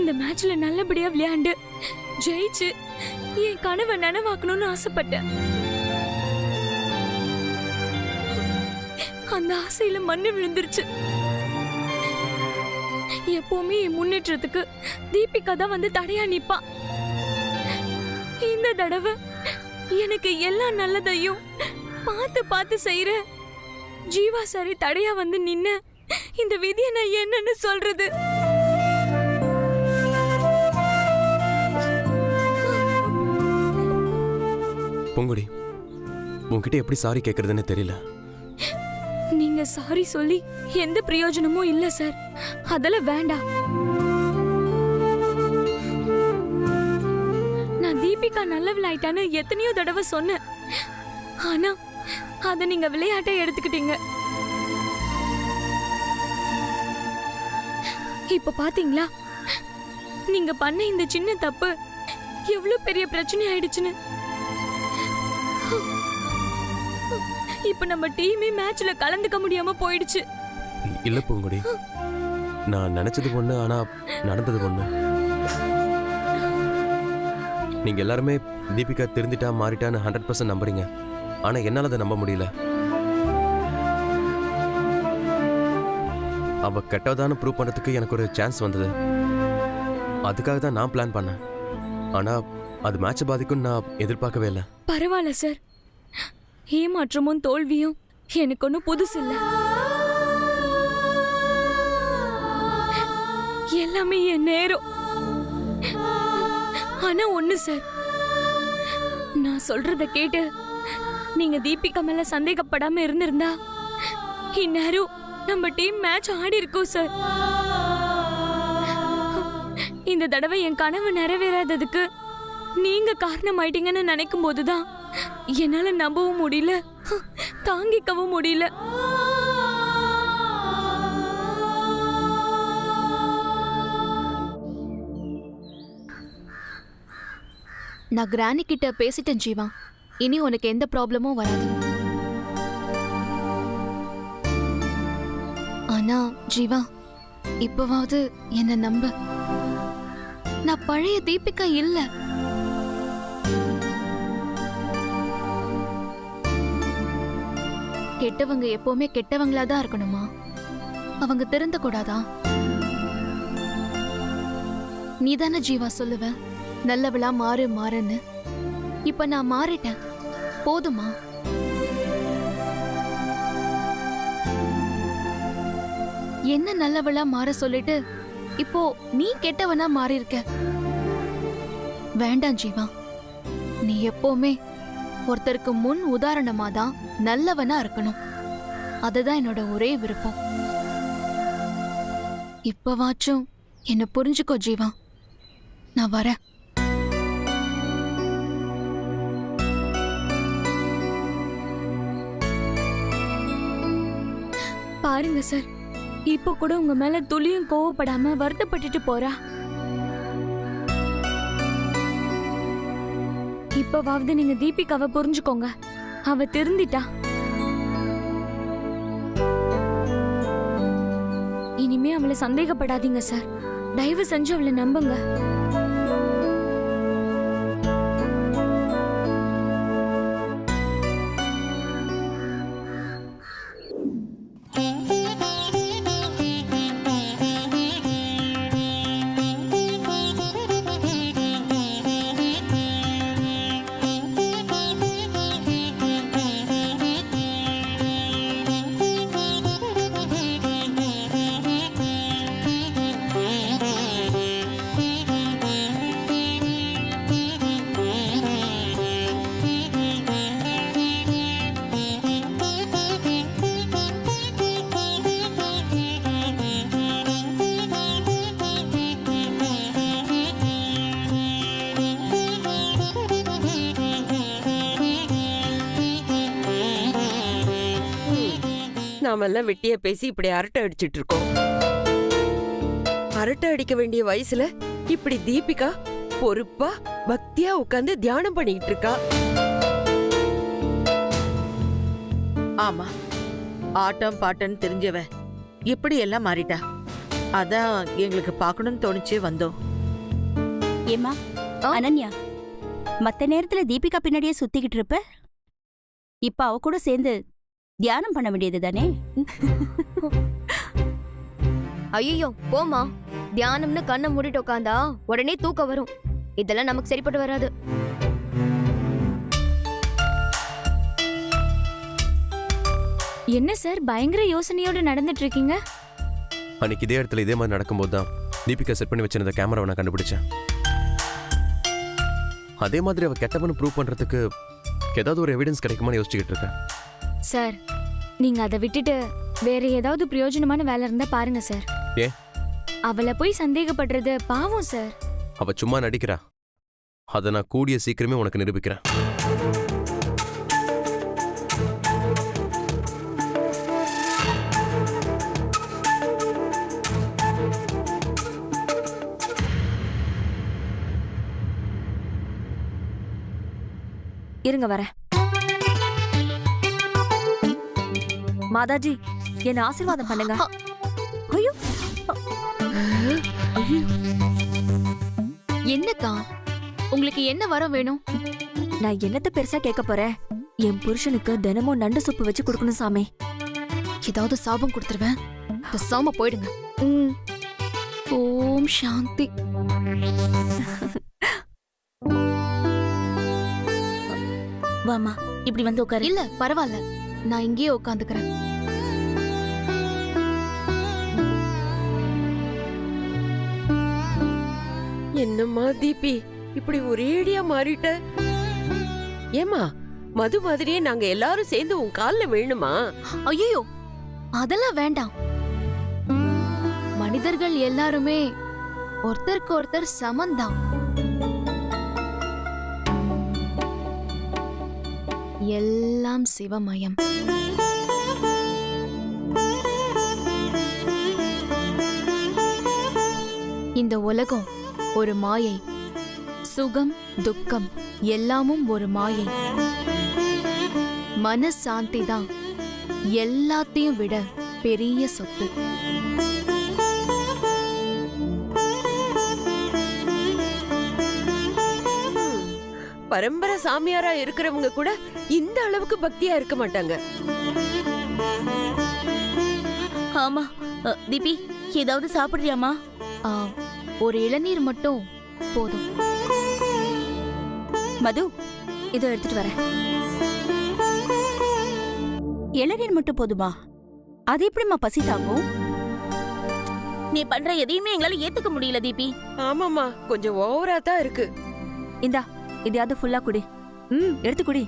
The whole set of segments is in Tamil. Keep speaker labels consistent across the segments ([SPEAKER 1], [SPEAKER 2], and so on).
[SPEAKER 1] இந்த மேட்ச்ல நல்லபடியா விளையாண்டு ஜெயிச்சு என் கனவை நனவாக்கணும்னு ஆசைப்பட்டேன். அந்த ஆசையில மண்ணு விழுந்துருச்சு. எப்பவுமே என் முன்னேற்றத்துக்கு தீபிகா தான் வந்து தடையா நிப்பா. இந்த தடவை எனக்கு எல்லா நல்லதையும் பார்த்து பார்த்து செய்யற ஜீவா சாரி தடையா வந்து நின்ன இந்த விதியை நான் என்னன்னு சொல்றது?
[SPEAKER 2] பொங்குடி, உன்கிட்ட எப்படி சாரி கேட்கறதுன்னு தெரியல.
[SPEAKER 1] நீங்க சாரி சொல்லி எந்த பிரயோஜனமும் இல்ல சார். அதெல்லாம் வேண்டாம். நான் தீபிகா நல்லவளாயிட்டான்னு எத்தனையோ தடவை சொன்னேன். ஆனா அத நீங்க விளையாட்டை எடுத்துக்கிட்டீங்க. இப்ப பாத்தீங்களா நீங்க பண்ண இந்த சின்ன தப்பு எவ்வளவு பெரிய பிரச்சனை ஆயிடுச்சுன்னு. இப்ப நம்ம டீமே மேட்ச்ல கலந்துக்க முடியாம போயிடுச்சு.
[SPEAKER 2] இல்ல பூங்குடி, நான் நினைச்சது ஒண்ணு, ஆனா நடந்தது ஒண்ணு. நீங்க எல்லாருமே தீபிகா திருந்திட்டா மாறிட்டான்னு 100% நம்புறீங்க. ஆனா என்னால அதை நம்ப முடியல. அவ கெட்டதான்னு ப்ரூவ் பண்ணதுக்கு எனக்கு ஒரு சான்ஸ் வந்தது. அதுக்காக தான் நான் பிளான் பண்ணேன். ஆனா அது மேட்ச் பாதிக்கும் நான் எதிர்பார்க்கவே இல்லை.
[SPEAKER 1] பரவாயில்ல சார். ஏமாற்றமும் தோல்வியும் எனக்கு ஒன்னும் புதுசு இல்ல. எல்லாமே என் நேரம். ஆனா ஒண்ணு சார், நான் சொல்றத கேட்டு நீங்க தீபிகா மேல சந்தேகப்படாம இருந்திருந்தா இந்நேரம் நம்ம டீம் மேட்ச் ஆடி இருக்கோம் சார். இந்த தடவை என் கனவு நிறைவேறாததுக்கு நீங்க காரணம் ஆயிட்டீங்கன்னு நினைக்கும் போதுதான் என்னால நம்பவும் முடியல, தாங்கிக்கவும் முடியல.
[SPEAKER 3] நான் கிரானி கிட்ட பேசிட்டேன் ஜீவா. இனி உனக்கு எந்த ப்ராப்ளமும் வராது. ஆனா ஜீவா, இப்பவாவது என்ன நம்ப. நான் பழைய தீபிகா இல்ல. கெட்டவங்க எப்பவுமே கெட்டவங்களா தான் இருக்கணுமா? அவங்க திருந்த கூடாதா? நீதானே ஜீவா சொல்லுவ நல்லவளா மாறு மாறுன்னு. இப்ப நான் மாறிட்டேன், போதுமா? என்ன நல்லவளா மாற சொல்லிட்டு இப்போ நீ கெட்டவனா மாறி இருக்க. வேண்டாம் ஜீவா, நீ எப்பவுமே ஒருத்தருக்கு முன் உதாரணமா தான் நல்லவனா இருக்கணும். அதுதான் என்னோட ஒரே விருப்பம். இப்பவாச்சும் என்ன புரிஞ்சுக்கோ ஜீவா. நான் வரேன்.
[SPEAKER 1] பாருங்க சார், இப்போ கூட உங்க மேல துளியும் கோவப்படாம வருத்தப்பட்டுட்டு போறா. இப்பவாவது நீங்க தீபிகாவை புரிஞ்சுக்கோங்க. அவ திருந்திட்டா. இனிமே அவளை சந்தேகப்படாதீங்க சார். தயவு செஞ்சு அவளை நம்புங்க.
[SPEAKER 4] நாமெல்லாம் வெட்டியா பேசி இப்படி அரட்டை அடிச்சிட்டு இருக்கோம். அரட்டை அடிக்க வேண்டிய வயசுல இப்படி தீபிகா பொறுப்பா பக்தியா உட்கார்ந்து தியானம் பண்ணிட்டு இருக்கா.
[SPEAKER 5] ஆமா, ஆட்டம் பாட்டம் தெரிஞ்சவ இப்படி எல்லாம் மாறிட்டா. அதான் எங்களுக்கு பார்க்கணும்னு தோணுச்சு, வந்தோம்.
[SPEAKER 6] ஏமா
[SPEAKER 3] ஆ?
[SPEAKER 6] அனன்யா, மத்த நேரத்துல தீபிகா பின்னாடியே சுத்திக்கிட்டு இருப்ப, இப்ப அவ கூட சேர்ந்து தியானம் பண்ண வேண்டியது தானே?
[SPEAKER 7] ஐயோ போமா, தியானம்னு கண்ணை மூடிட்டு உட்காந்தா உடனே தூக்கம் வரும். இதெல்லாம் நமக்கு சரிப்பட்டு வராது.
[SPEAKER 1] என்ன சார் பயங்கர யோசனையோட நடந்துட்டு இருக்கீங்க?
[SPEAKER 2] அன்னைக்கு இதே இடத்துல இதே மாதிரி நடக்கும்போது தான் தீபிகா செட் பண்ணி வச்சிருந்த கேமராவை நான் கண்டுபிடிச்சேன். அதே மாதிரி அவ கெட்டவனு ப்ரூவ் பண்றதுக்கு ஏதாவது ஒரு எவிடன்ஸ் கிடைக்குமான்னு யோசிச்சுக்கிட்டு இருக்கேன்.
[SPEAKER 1] சார் நீங்க அதை விட்டுட்டு வேற ஏதாவது பிரயோஜனமான வேலை இருந்தா பாருங்க சார்.
[SPEAKER 2] ஏன்?
[SPEAKER 1] அவளை போய் சந்தேகப்படுறது பாவம் சார்.
[SPEAKER 2] அவ சும்மா நடிக்கிறா. அதை நான் கூடிய சீக்கிரமே உனக்கு நிரூபிக்கிறேன்.
[SPEAKER 8] இருங்க வர. மாதாஜி என்ன ஆசீர்வாதம் பண்ணுங்க. ஐயோ
[SPEAKER 3] என்னக்கா, உங்களுக்கு என்ன வரம் வேணும்?
[SPEAKER 8] நான் என்னத்த பெருசா கேட்க போறேன்? என் புருஷனுக்கு தினமும் நண்டு சூப்பு வச்சு கொடுக்கணும் சாமி.
[SPEAKER 3] ஏதாவது சாபம் கொடுத்துருவேன். பேசாம போயிடுங்க.
[SPEAKER 8] ம்,
[SPEAKER 3] ஓம் சாந்தி.
[SPEAKER 6] வாமா, இப்படி வந்து உட்காரு.
[SPEAKER 3] இல்ல பரவாயில்ல, நான் இங்கேயே உட்காந்துக்கிறேன்.
[SPEAKER 4] என்னம்மா தீபி, இப்படி ஒரேடியா மாறிட்ட? ஏமா, மது மாதிரியே நாங்க எல்லாரும் சேர்ந்து உன் கால்ல விழணுமா?
[SPEAKER 3] ஐயோ அதெல்லாம் வேண்டாம். மனிதர்கள் எல்லாருமே ஒருத்தருக்கு ஒருத்தர் சமந்தான். எல்லாம் சிவமயம். இந்த உலகம் ஒரு மாயை. சுகம் துக்கம் எல்லாமும் ஒரு மாயை. மனசாந்தி தான் எல்லாத்தையும் விட பெரிய சொத்து.
[SPEAKER 4] பரம்பரை சாமியாரா இருக்கிறவங்க கூட இந்த அளவுக்கு பக்தியா இருக்க மாட்டாங்க.
[SPEAKER 6] ஆமா. தீபி, ஏதாவது சாப்பிடுறியாமா?
[SPEAKER 3] ஆ, ஒரு இளநீர் மட்டும் போதும்.
[SPEAKER 8] மது இதோ எடுத்துட்டு வரேன்.
[SPEAKER 6] இளநீர் மட்டும் போதுமா? அது எப்படிமா பசி தாங்கும்? நீ பண்ற எதையுமே எங்களால ஏத்துக்க முடியல தீபி.
[SPEAKER 4] ஆமாமா, கொஞ்சம் ஓவரா தான் இருக்கு.
[SPEAKER 8] இந்தா இதையாவது ஃபுல்லா குடி. எடுத்து குடி.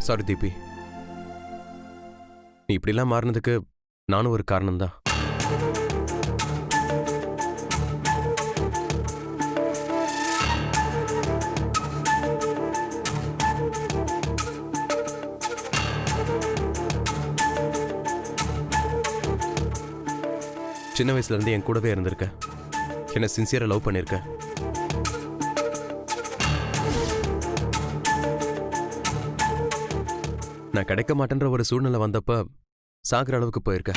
[SPEAKER 2] சாரி தீபி, நீ இப்படிலாம் மாறினதுக்கு நானும் ஒரு காரணம்தான். சின்ன வயசுல இருந்து என் கூடவே இருந்திருக்க. என்ன சின்சியரா லவ் பண்ணிருக்க. நான் கிடைக்க மாட்டேன்ற ஒரு சூழ்நிலை வந்தப்ப சாகிற அளவுக்கு போயிருக்க.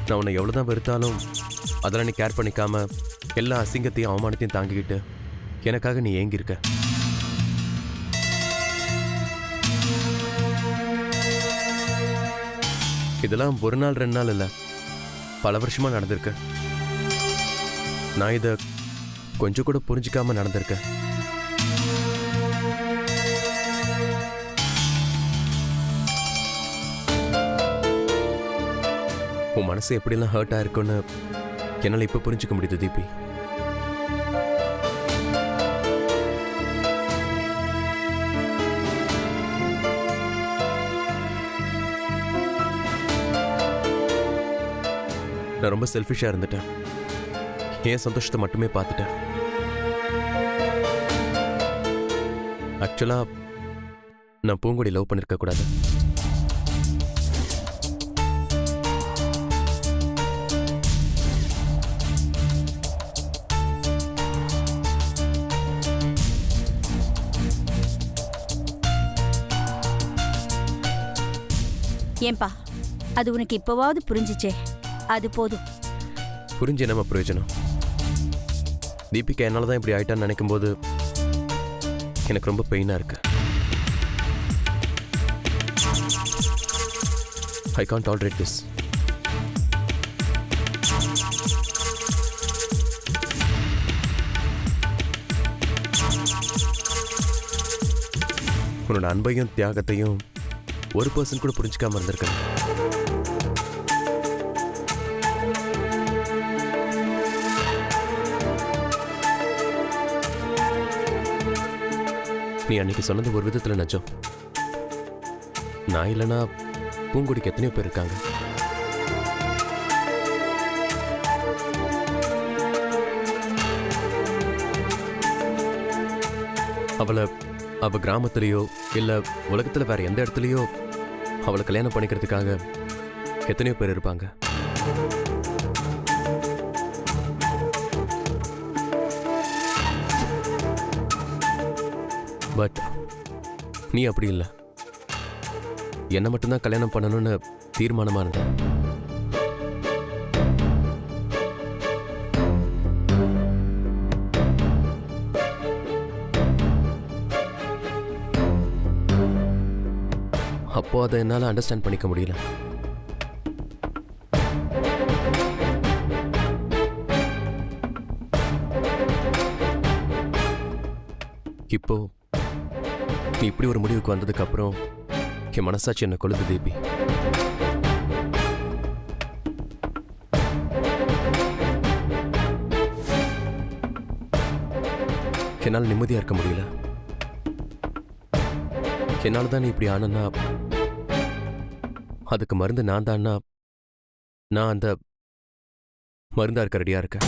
[SPEAKER 2] நான் உன்னை எவ்வளவுதான் வெறுத்தாலும் அதெல்லாம் நீ கேர் பண்ணிக்காம எல்லா அசிங்கத்தையும் அவமானத்தையும் தாங்கிக்கிட்டு எனக்காக நீ ஏங்கியிருக்க. இதெல்லாம் ஒரு நாள் 2 நாள் இல்ல, பல வருஷமா நடந்திருக்கு. நான் இதை கொஞ்சம் கூட புரிஞ்சுக்காம நடந்திருக்கேன். உன் மனசு எப்படிலாம் ஹர்ட் ஆயிருக்குன்னு என்னால் இப்போ புரிஞ்சுக்க முடியுது தீபி. நான் ரொம்ப செல்ஃபிஷாக இருந்துட்டேன். என் சந்தோஷத்தை மட்டுமே பார்த்துட்டேன். ஆக்சுவலா நான் பூங்கொடி லவ் பண்ணிருக்க கூடாது.
[SPEAKER 6] ஏன்பா அது உனக்கு இப்பவாவது புரிஞ்சுச்சே, அது போதும்.
[SPEAKER 2] புரிஞ்சு என்னமா பிரயோஜனம்? தீபிகா என்னால தான் இப்படி ஆயிட்டான்னு நினைக்கும் போது எனக்கு ரொம்ப பெயினா இருக்கு. I can't tolerate this. உன்னோட அன்பையும் தியாகத்தையும் ஒரு பர்சன் கூட புரிஞ்சுக்காம இருந்திருக்கேன். நீ அன்னைக்கு சொன்னது ஒரு விதத்துல நிஜம். நான் இல்லைன்னா பூங்குடிக்கு எத்தனையோ பேர் இருக்காங்க. அவ கிராமத்திலேயோ இல்ல உலகத்துல வேற எந்த இடத்துலயோ அவளை கல்யாணம் பண்ணிக்கிறதுக்காக எத்தனையோ பேர் இருப்பாங்க. பட் நீ அப்படி இல்லை. என்ன மட்டும்தான் கல்யாணம் பண்ணணும்னு தீர்மானமா இருந்த. அப்போ அதை என்னால அண்டர்ஸ்டாண்ட் பண்ணிக்க முடியல. இப்போ நீ இப்படி ஒரு முடிவுக்கு வந்ததுக்கு அப்புறம் என் மனசாட்சி என்ன கொள்ளுது தீபி. என்னால் நிம்மதியா இருக்க முடியல. என்னால தான் நீ இப்படி ஆனா அதுக்கு மருந்து நான் தான்னா நான் அந்த மருந்தா இருக்க ரெடியா இருக்கேன்.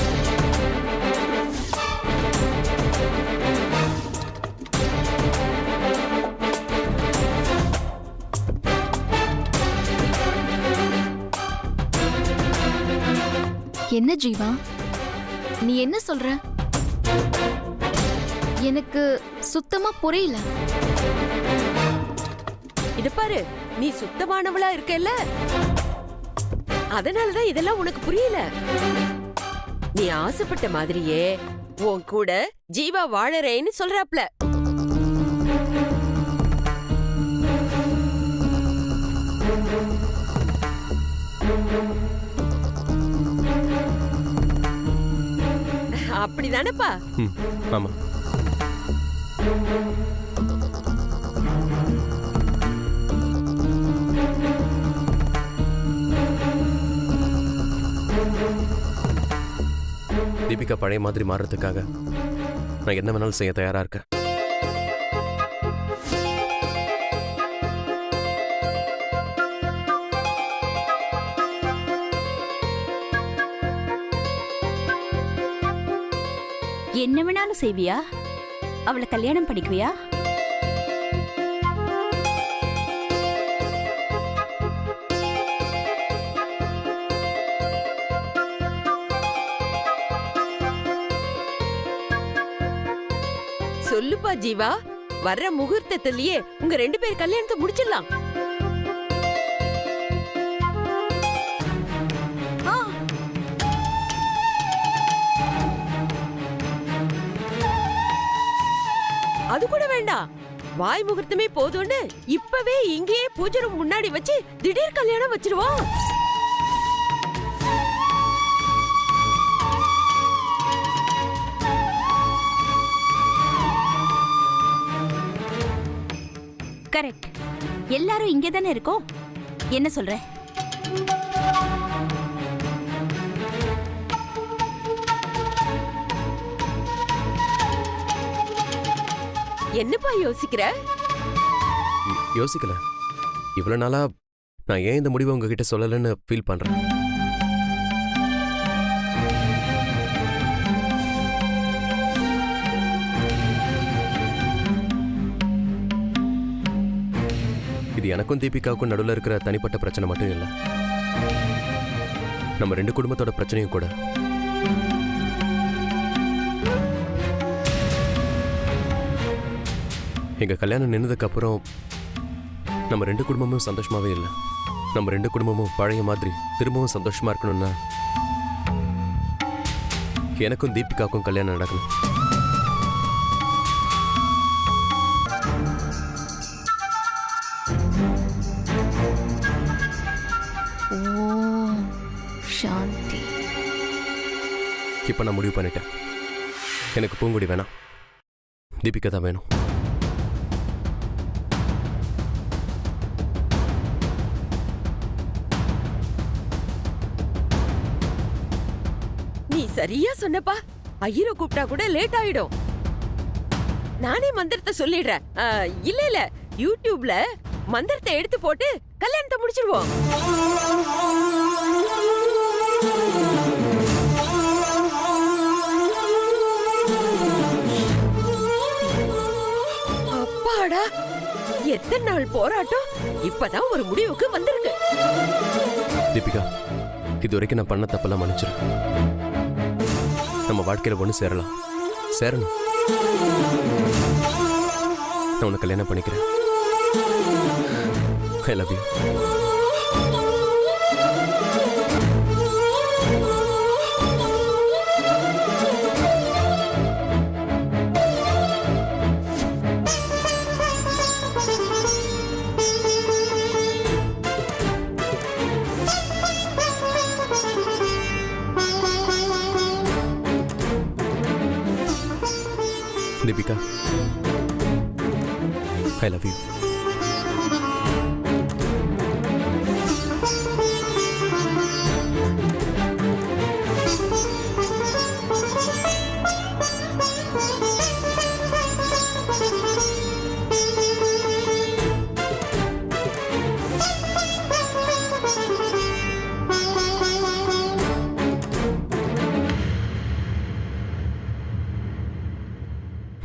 [SPEAKER 3] என்ன ஜீவா, நீ என்ன சொல்ற? எனக்கு சுத்தமா புரியல.
[SPEAKER 4] இத பாரு, நீ சுத்தமானவளா இருக்கல்ல, அதனாலதான் இதெல்லாம் உனக்கு புரியல. நீ ஆசைப்பட்ட மாதிரியே உன் கூட ஜீவா வாழறேன்னு சொல்றாப்ல. அப்படிதானப்பா?
[SPEAKER 2] ஆமா. தீபிகா பழைய மாதிரி மாறுறதுக்காக நான் என்ன வேணாலும் செய்ய தயாரா இருக்கேன்.
[SPEAKER 6] என்ன வேணாலும் செய்வியா? அவளை கல்யாணம் பண்ணிக்குவியா?
[SPEAKER 4] சொல்லுப்பா ஜீவா, வர்ற முகூர்த்தத்திலேயே உங்க 2 பேர் கல்யாணத்தை முடிச்சிடலாம். அது கூட வேண்டாம், வாய் முகூர்த்தமே போதும்னு இப்பவே இங்கேயே பூஜை ரூம் முன்னாடி வச்சு திடீர் கல்யாணம் வச்சிருவோம்.
[SPEAKER 6] கரெக்ட். எல்லாரும் இங்கே தானே இருக்கோம். என்ன சொல்ற?
[SPEAKER 4] என்னப்பா யோசிக்கிற?
[SPEAKER 2] யோசிக்கல. இவ்வளவு நாளா நான் ஏன் இந்த முடிவை உங்ககிட்ட சொல்லலன்னு ஃபீல் பண்றேன். இது எனக்கும் தீபிகாவுக்கும் நடுவில் இருக்கிற தனிப்பட்ட பிரச்சனை மட்டும் இல்லை, நம்ம 2 குடும்பத்தோட பிரச்சனையும் கூட. எங்க கல்யாணம் நின்னதுக்கு அப்புறம் நம்ம 2 குடும்பமும் சந்தோஷமாவே இல்லை. நம்ம 2 குடும்பமும் பழைய மாதிரி திரும்பவும் சந்தோஷமா இருக்கணும்னா எனக்கும் தீபிகாவுக்கும் கல்யாணம் நடக்கணும்.
[SPEAKER 3] ஓம் சாந்தி.
[SPEAKER 2] இப்போ நான் முடிவு பண்ணிட்டேன். எனக்கு பூங்குடி வேணாம், தீபிகா தான் வேணும்.
[SPEAKER 4] நீ சரியா சொன்னப்பா. ஐயரை கூப்பிட்டா கூட லேட் ஆயிடும். நானே மந்திரத்தை சொல்லிடுறேன். இல்ல யூடியூப்ல மந்திரத்தை எடுத்து போட்டு கல்யாணத்தை முடிச்சிருவோம். அப்பாடா, எத்தனை நாள் போராட்டம் இப்பதான் ஒரு முடிவுக்கு வந்திருக்கு.
[SPEAKER 2] தீபிகா, இது வரைக்கும் நான் பண்ண தப்பெல்லாம் மன்னிச்சிரு. நம்ம வாழ்க்கையில ஒன்று சேரணும். நான் உன்னை கல்யாணம் பண்ணிக்கிறேன். I love you. Deepika, I love you.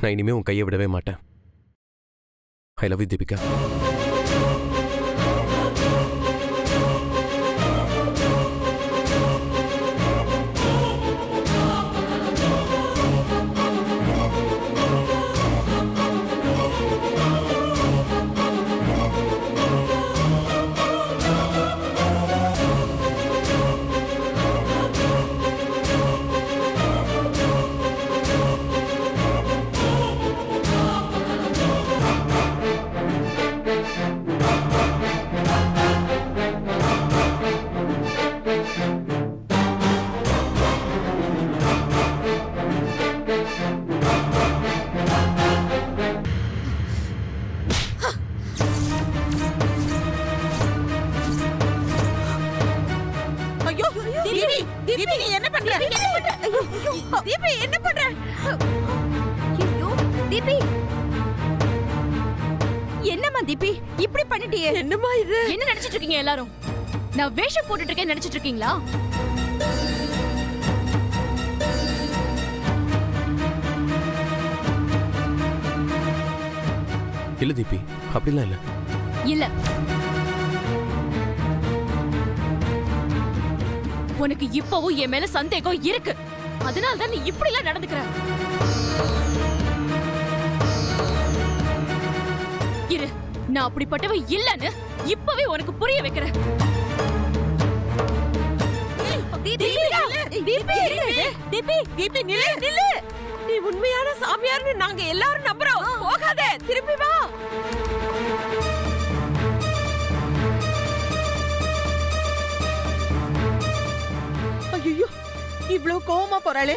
[SPEAKER 2] நான் இனிமே உன் கையை விடவே மாட்டேன். I love you Deepika.
[SPEAKER 6] ஐயோ தீபி நீ என்ன பண்ற? தீபி என்ன பண்ற?
[SPEAKER 7] ஐயோ தீபி,
[SPEAKER 6] என்னம்மா தீபி இப்படி பண்ணிட்டியே?
[SPEAKER 4] என்னம்மா இது?
[SPEAKER 3] என்ன நினைச்சிட்டு இருக்கீங்க எல்லாரும்? நான் வேஷம் போட்டுட்டு இருக்கேன் நினைச்சிட்டு இருக்கீங்களா?
[SPEAKER 2] இல்ல தீபி, அப்படிலாம் இல்ல.
[SPEAKER 3] இல்ல, உனக்கு இப்பவும் என் மேல சந்தேகம் இருக்கு. அதனால தான் நீ இப்படி எல்லாம் நடந்துக்கிற. இரு, நான் அப்படிப்பட்டவ இல்லன்னு இப்பவே உனக்கு புரிய வைக்கிறேன்.
[SPEAKER 4] தீபி நில்லு. நீ உண்மையான சாமியார்னு நாங்க எல்லாரும் நம்புறோம். போகாத, திரும்பி வா.
[SPEAKER 6] ஐயோ இவ்ளோ கோவமா போறாளே.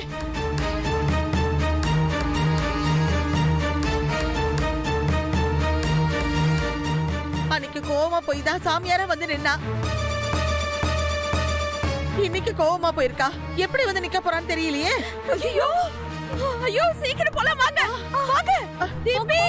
[SPEAKER 6] அன்னைக்கு கோவமா போய் தான் சாமியார வந்து நின்னா. இன்னைக்கு கோவமா போயிருக்கா. எப்படி வந்து நிக்க போறான்னு தெரியலையே.
[SPEAKER 4] ஐயோ சீக்கிரம் போலாம், வாங்க. தீபி.